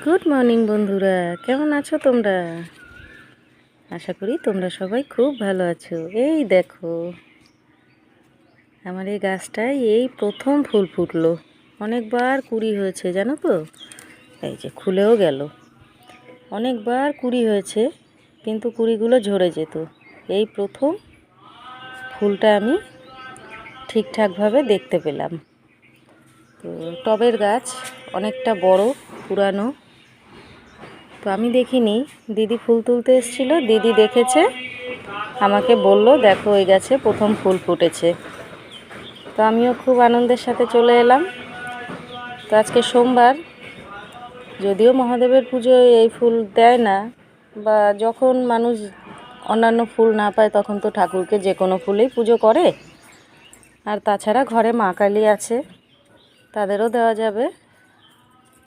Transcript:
Good morning বন্ধুরা, কেমন আছো তোমরা? আশা করি তোমরা সবাই খুব ভালো আছো। এই দেখো, আমার এই গাছটায় এই প্রথম ফুল ফুটলো। অনেকবার কুড়ি হয়েছে জানো তো, এই যে খুলেও গেল। অনেকবার কুড়ি হয়েছে, কিন্তু কুড়িগুলো ঝরে যেত। এই প্রথম ফুলটা আমি ঠিকঠাকভাবে দেখতে পেলাম। তো টবের গাছ অনেকটা বড়, পুরানো। তো আমি দেখিনি, দিদি ফুল তুলতে এসেছিলো, দিদি দেখেছে, আমাকে বলল দেখো ওই গাছে প্রথম ফুল ফুটেছে। তো আমিও খুব আনন্দের সাথে চলে এলাম। তো আজকে সোমবার, যদিও মহাদেবের পুজোয় এই ফুল দেয় না, বা যখন মানুষ অন্যান্য ফুল না পায় তখন তো ঠাকুরকে যে কোনো ফুলেই পুজো করে। আর তাছাড়া ঘরে মা কালী আছে, তাদেরও দেওয়া যাবে।